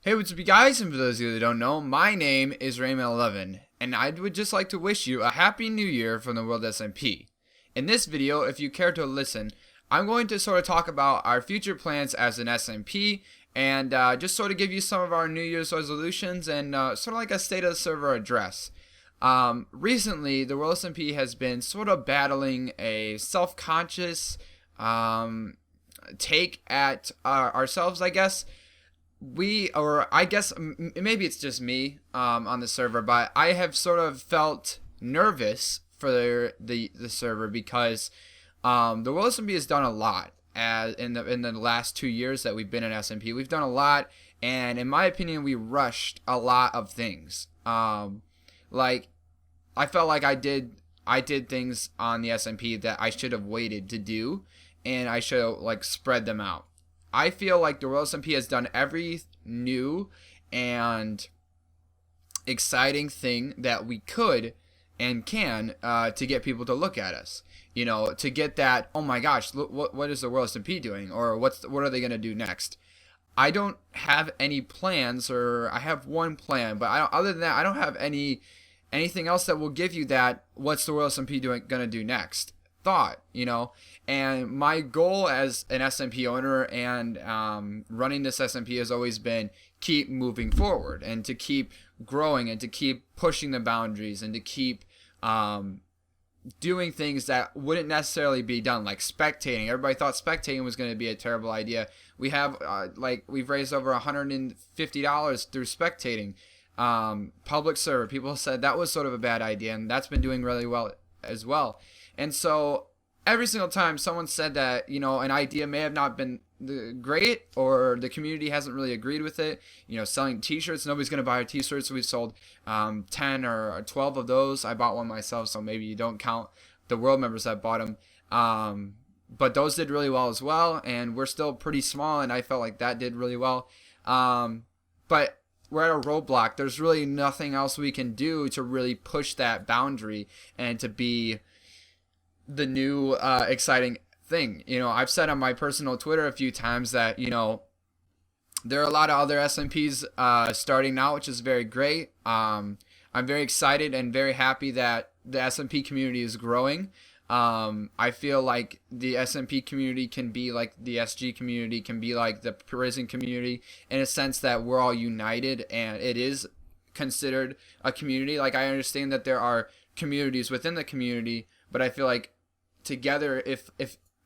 Hey, what's up, you guys? And for those of you that don't know, my name is Raymond11, and I would just like to wish you a happy new year from the World SMP. In this video, if you care to listen, I'm going to sort of talk about our future plans as an SMP and just sort of give you some of our New Year's resolutions and sort of like a state of the server address. Recently, the World SMP has been sort of battling a self-conscious take at ourselves, I guess. I guess maybe it's just me on the server, but I have sort of felt nervous for the server because the World SMP has done a lot as in the last 2 years that we've been in SMP. We've done a lot, and in my opinion, we rushed a lot of things. Like I felt like I did things on the SMP that I should have waited to do, and I should have like spread them out. I feel like the World SMP has done every new and exciting thing that we could and can to get people to look at us. You know, to get that, oh my gosh, look, what is the World SMP doing? Or what are they going to do next? I don't have any plans, or I have one plan, but other than that, I don't have anything else that will give you that, what's the World SMP going to do next thought, you know. And my goal as an SMP owner and running this SMP has always been keep moving forward and to keep growing and to keep pushing the boundaries and to keep doing things that wouldn't necessarily be done, like spectating. Everybody thought spectating was going to be a terrible idea. We've raised over $150 through spectating. Public server, people said that was sort of a bad idea, and that's been doing really well as well. And so every single time someone said that, you know, an idea may have not been great, or the community hasn't really agreed with it, you know, selling t-shirts, nobody's going to buy our t-shirts. We've sold 10 or 12 of those. I bought one myself, so maybe you don't count the world members that bought them. But those did really well as well, and we're still pretty small, and I felt like that did really well. But we're at a roadblock. There's really nothing else we can do to really push that boundary and to be the new exciting thing. You know, I've said on my personal Twitter a few times that, you know, there are a lot of other SMPs starting now, which is very great. I'm very excited and very happy that the SMP community is growing. I feel like the SMP community can be like the SG community, can be like the prison community, in a sense that we're all united and it is considered a community. Like, I understand that there are communities within the community, but I feel like together, if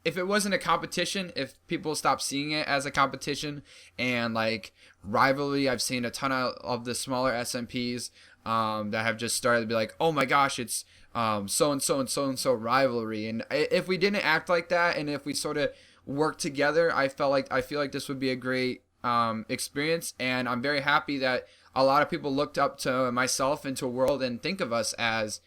it wasn't a competition, if people stopped seeing it as a competition and like rivalry, I've seen a ton of the smaller SMPs that have just started to be like, oh my gosh, it's so and so and so and so rivalry. And if we didn't act like that, and if we sort of worked together, I feel like this would be a great experience. And I'm very happy that a lot of people looked up to myself and to World and think of us as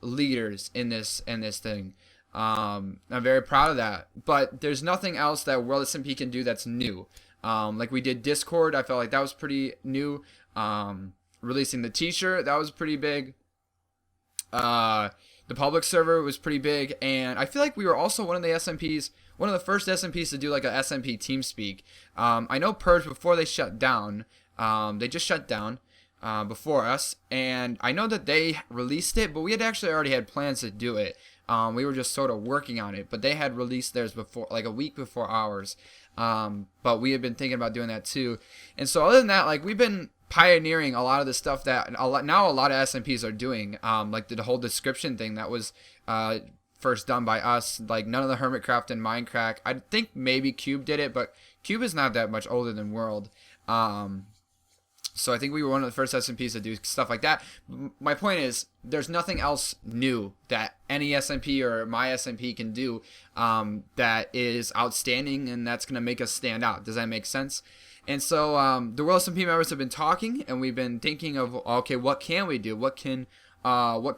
leaders in this thing. I'm very proud of that. But there's nothing else that World SMP can do that's new. Like we did Discord, I felt like that was pretty new. Releasing the t-shirt, that was pretty big. The public server was pretty big, and I feel like we were also one of the first SMPs to do like a SMP TeamSpeak. I know Purge, before they shut down, they just shut down before us, and I know that they released it, but we had actually already had plans to do it. We were just sort of working on it, but they had released theirs before, like a week before ours. But we had been thinking about doing that too. And so other than that, like, we've been pioneering a lot of the stuff that a lot of SMPs are doing. Like the whole description thing that was first done by us. Like, none of the Hermitcraft and Minecraft. I think maybe Cube did it, but Cube is not that much older than World. So I think we were one of the first SMPs to do stuff like that. My point is, there's nothing else new that any SMP or my SMP can do that is outstanding and that's going to make us stand out. Does that make sense? And so the World SMP members have been talking, and we've been thinking of, okay, what can we do? What can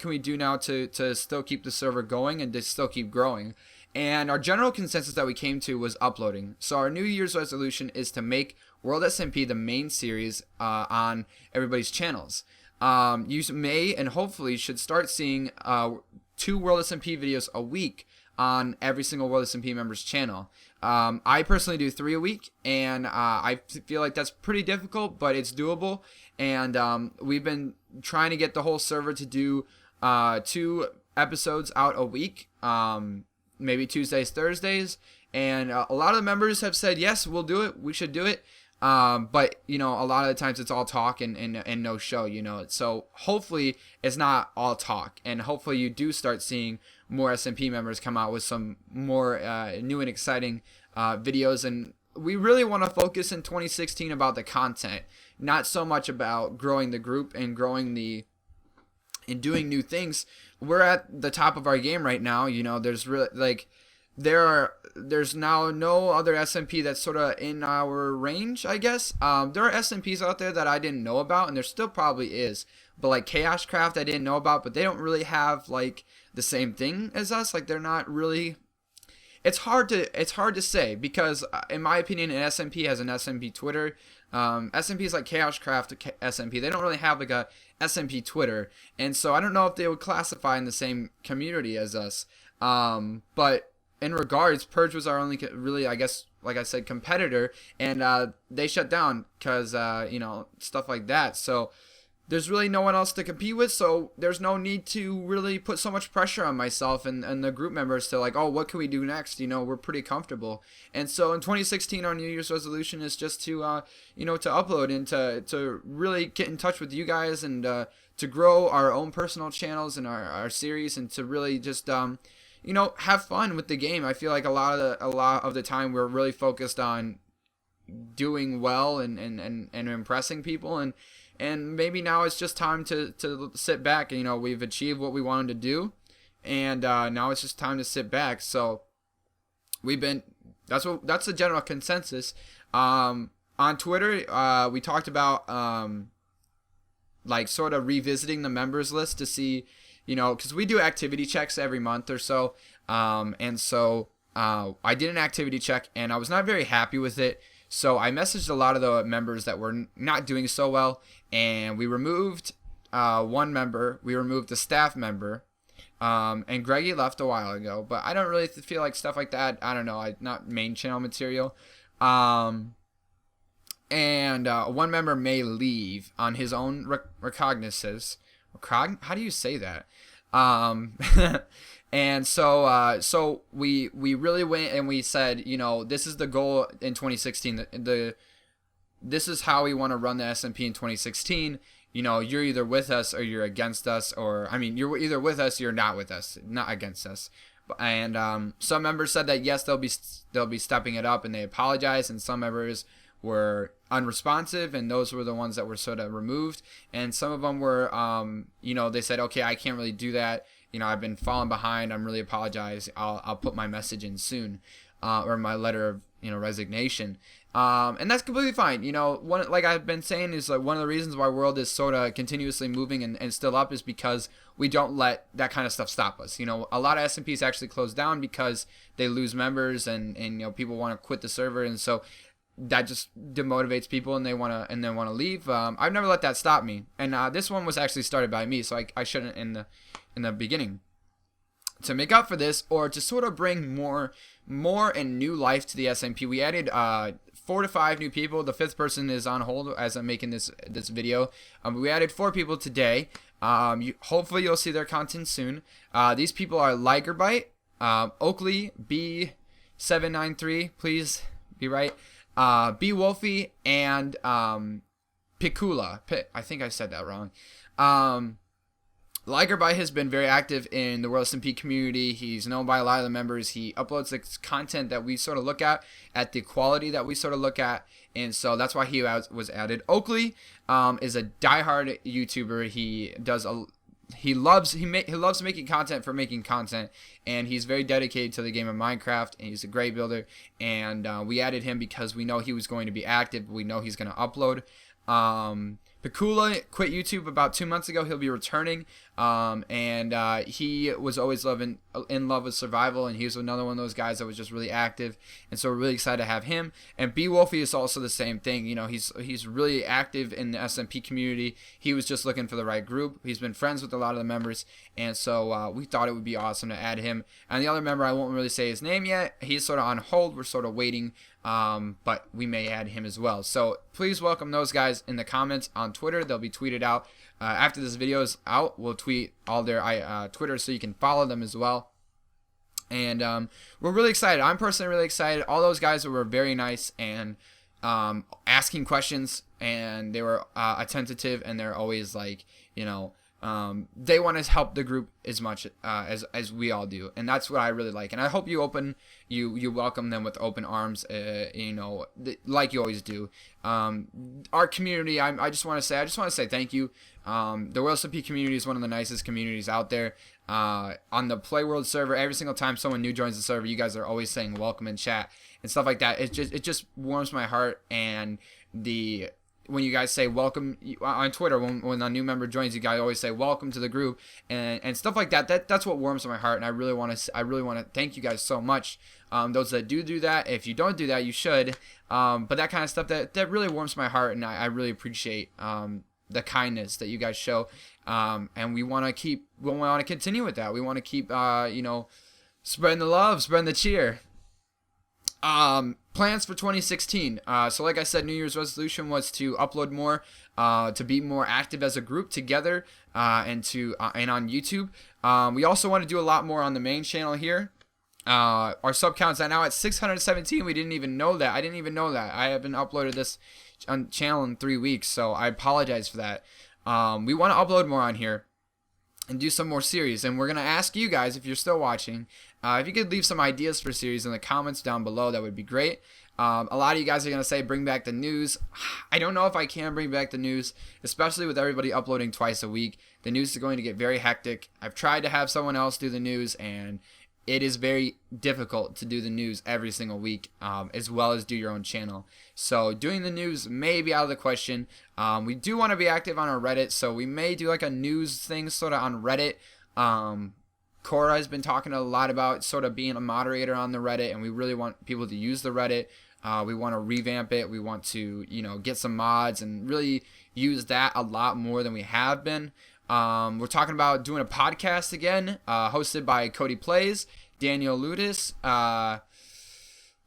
we do now to still keep the server going and to still keep growing? And our general consensus that we came to was uploading. So our New Year's resolution is to make World SMP the main series on everybody's channels. You may and hopefully should start seeing 2 World SMP videos a week on every single WorldSMP member's channel. I personally do 3 a week, and I feel like that's pretty difficult, but it's doable. And we've been trying to get the whole server to do 2 episodes out a week, maybe Tuesdays, Thursdays. And a lot of the members have said, yes, we'll do it. We should do it. But, you know, a lot of the times it's all talk and no show, you know. So hopefully it's not all talk. And hopefully you do start seeing more SMP members come out with some more new and exciting videos. And we really want to focus in 2016 about the content, not so much about growing the group and and doing new things. We're at the top of our game right now. You know, there's really there's now no other SMP that's sort of in our range, I guess. There are SMPs out there that I didn't know about, and there still probably is. But like Chaoscraft, I didn't know about, but they don't really have like the same thing as us. Like they're not really. It's hard to say because, in my opinion, an SMP has an SMP Twitter. SMPs like Chaoscraft SMP, they don't really have like a SMP Twitter, and so I don't know if they would classify in the same community as us. But in regards, Purge was our only really, I guess, like I said, competitor, and they shut down because you know, stuff like that. So there's really no one else to compete with, so there's no need to really put so much pressure on myself and the group members to like, oh, what can we do next? You know, we're pretty comfortable. And so in 2016, our New Year's resolution is just to, you know, to upload and to really get in touch with you guys and to grow our own personal channels and our series and to really just, you know, have fun with the game. I feel like a lot of the time we're really focused on doing well and impressing people, and maybe now it's just time to sit back. You know, we've achieved what we wanted to do, and now it's just time to sit back. So that's the general consensus. On Twitter, we talked about like sort of revisiting the members list to see, you know, because we do activity checks every month or so, and so I did an activity check and I was not very happy with it. So I messaged a lot of the members that were not doing so well, and we removed one member. We removed a staff member, and Greggy left a while ago. But I don't really feel like stuff like that. I don't know. Not main channel material. And one member may leave on his own recognizance. How do you say that? And so we really went and we said, you know, this is the goal in 2016. This is how we want to run the SMP in 2016. You know, you're either with us or you're against us, or I mean, you're either with us, or you're not with us, not against us. And some members said that yes, they'll be stepping it up, and they apologized. And some members were unresponsive, and those were the ones that were sort of removed. And some of them were, you know, they said, okay, I can't really do that. You know, I've been falling behind. I'm really apologize. I'll put my message in soon, or my letter of, you know, resignation. And that's completely fine. You know, like I've been saying, is like one of the reasons why World is sort of continuously moving and still up is because we don't let that kind of stuff stop us. You know, a lot of SMPs actually close down because they lose members and you know, people want to quit the server, and so that just demotivates people and they want to leave. I've never let that stop me. And this one was actually started by me, so I shouldn't in the beginning. To make up for this, or to sort of bring more and new life to the SMP, we added 4 to 5 new people. The 5th person is on hold as I'm making this video. We added 4 people today. Hopefully you'll see their content soon. These people are Ligerbite, Oakley, B793, please be right, B Wolfie, and Picula. I think I said that wrong. Ligerbite has been very active in the WorldSMP community. He's known by a lot of the members. He uploads the content that we sort of look at the quality that we sort of look at, and so that's why he was added. Oakley is a diehard YouTuber. He loves making content for making content, and he's very dedicated to the game of Minecraft, and he's a great builder, and we added him because we know he was going to be active. We know he's going to upload. Pakula quit YouTube about 2 months ago. He'll be returning, and he was always in love with survival, and he was another one of those guys that was just really active, and so we're really excited to have him. And B Wolfie is also the same thing. You know, he's really active in the SMP community. He was just looking for the right group. He's been friends with a lot of the members, and so we thought it would be awesome to add him. And the other member, I won't really say his name yet. He's sort of on hold. We're sort of waiting, but we may add him as well. So please welcome those guys in the comments on Twitter. They'll be tweeted out after this video is out. We'll tweet all their Twitter so you can follow them as well. And we're really excited. I'm personally really excited. All those guys were very nice and asking questions, and they were attentive, and they're always like, you know, they want to help the group as much as we all do, and that's what I really like. And I hope you welcome them with open arms, you know, like you always do. Our community, I just want to say thank you. The WorldSMP community is one of the nicest communities out there. On the Play World server, every single time someone new joins the server, you guys are always saying welcome in chat and stuff like that. It just warms my heart. And when you guys say welcome on Twitter, when a new member joins, you guys always say welcome to the group and stuff like that. That's what warms my heart, and I really want to thank you guys so much. Those that do that, if you don't do that, you should. But that kind of stuff that really warms my heart, and I really appreciate the kindness that you guys show. And we want to continue with that. We want to keep you know, spreading the love, spreading the cheer. Plans for 2016. So like I said, New Year's resolution was to upload more, to be more active as a group together, and on YouTube. We also want to do a lot more on the main channel here. Our sub counts are now at 617. We didn't even know that. I didn't even know that. I haven't uploaded this on channel in 3 weeks, so I apologize for that. We want to upload more on here and do some more series, and we're going to ask you guys, if you're still watching, if you could leave some ideas for series in the comments down below, that would be great. A lot of you guys are going to say bring back the news. I don't know if I can bring back the news, especially with everybody uploading twice a week. The news is going to get very hectic. I've tried to have someone else do the news, and it is very difficult to do the news every single week, as well as do your own channel. So doing the news may be out of the question. We do want to be active on our Reddit, so we may do like a news thing sort of on Reddit. Cora has been talking a lot about sort of being a moderator on the Reddit, and we really want people to use the Reddit. We want to revamp it. We want to, you know, get some mods and really use that a lot more than we have been. We're talking about doing a podcast again, hosted by Cody Plays, Daniel Ludis,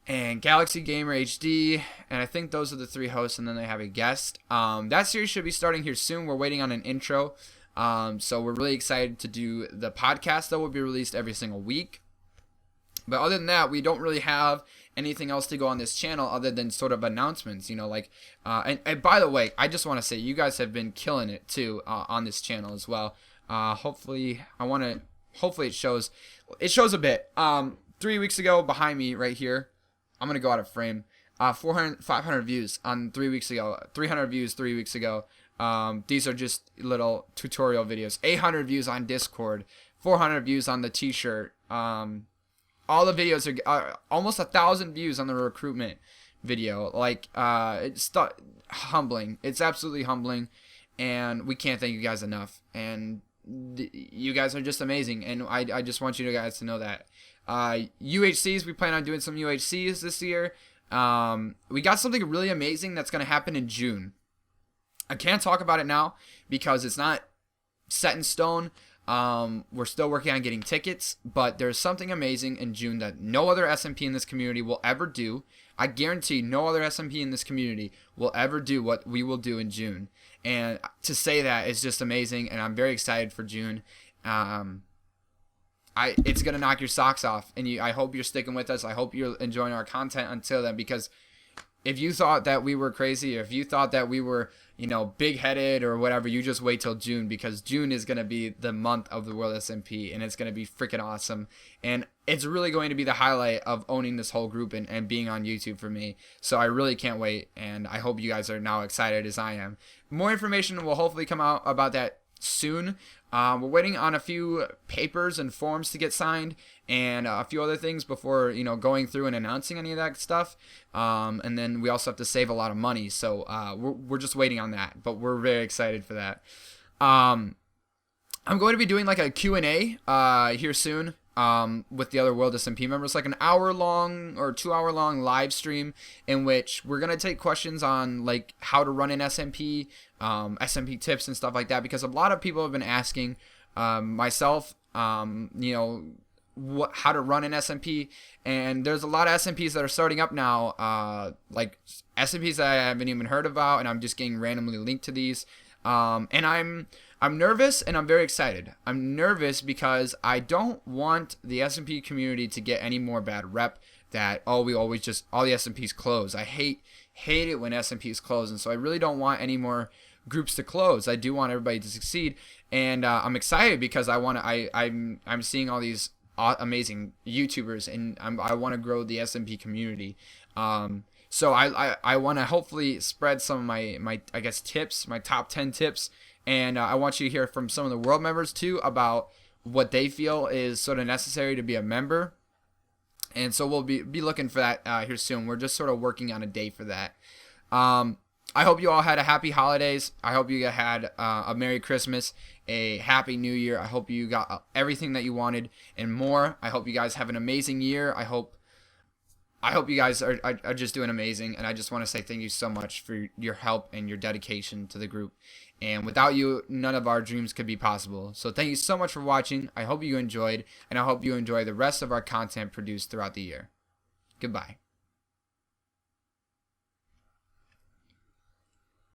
and Galaxy Gamer HD, and I think those are the 3 hosts, and then they have a guest. That series should be starting here soon. We're waiting on an intro, so we're really excited to do the podcast that will be released every single week. But other than that, we don't really have anything else to go on this channel other than sort of announcements, you know, like, and by the way, I just want to say you guys have been killing it too, on this channel as well. Hopefully it shows a bit. 3 weeks ago, behind me right here, I'm going to go out of frame, 500 views on 3 weeks ago, 300 views 3 weeks ago. These are just little tutorial videos, 800 views on Discord, 400 views on the t-shirt, all the videos are almost 1,000 views on the recruitment video. Like, it's humbling. It's absolutely humbling, and we can't thank you guys enough. And you guys are just amazing, and I just want you guys to know that. UHCs, we plan on doing some UHCs this year. We got something really amazing that's going to happen in June. I can't talk about it now because it's not set in stone. We're still working on getting tickets, but there's something amazing in June that no other SMP in this community will ever do. I guarantee no other SMP in this community will ever do what we will do in June. And to say that is just amazing, and I'm very excited for June. It's gonna knock your socks off, and I hope you're sticking with us. I hope you're enjoying our content until then, because if you thought that we were crazy, or if you thought that we were, you know, big-headed or whatever, you just wait till June, because June is going to be the month of the TheWorldSMP, and it's going to be freaking awesome. And it's really going to be the highlight of owning this whole group and being on YouTube for me. So I really can't wait, and I hope you guys are now excited as I am. More information will hopefully come out about that soon. We're waiting on a few papers and forms to get signed and a few other things before, going through and announcing any of that stuff. And then we also have to save a lot of money. So we're just waiting on that, but we're very excited for that. I'm going to be doing like a Q&A here soon with the other World SMP members, like an hour-long or 2-hour-long live stream in which we're going to take questions on like how to run an SMP, SMP tips and stuff like that, because a lot of people have been asking myself, how to run an SMP, and there's a lot of SMPs that are starting up now, like SMPs that I haven't even heard about, and I'm just getting randomly linked to these, and I'm nervous and I'm very excited. I'm nervous because I don't want the SMP community to get any more bad rep that, we always just, all the SMPs close. I hate it when SMPs close, and so I really don't want any more groups to close. I do want everybody to succeed, and I'm excited because I'm seeing all these amazing YouTubers, and I want to grow the SMP community. So I want to hopefully spread some of my I guess tips, my top 10 tips. And I want you to hear from some of the world members too about what they feel is sort of necessary to be a member. And so we'll be looking for that here soon. We're just sort of working on a day for that. I hope you all had a happy holidays. I hope you had a Merry Christmas, a Happy New Year. I hope you got everything that you wanted and more. I hope you guys have an amazing year. I hope you guys are just doing amazing. And I just want to say thank you so much for your help and your dedication to the group. And without you, none of our dreams could be possible. So thank you so much for watching. I hope you enjoyed, and I hope you enjoy the rest of our content produced throughout the year. Goodbye.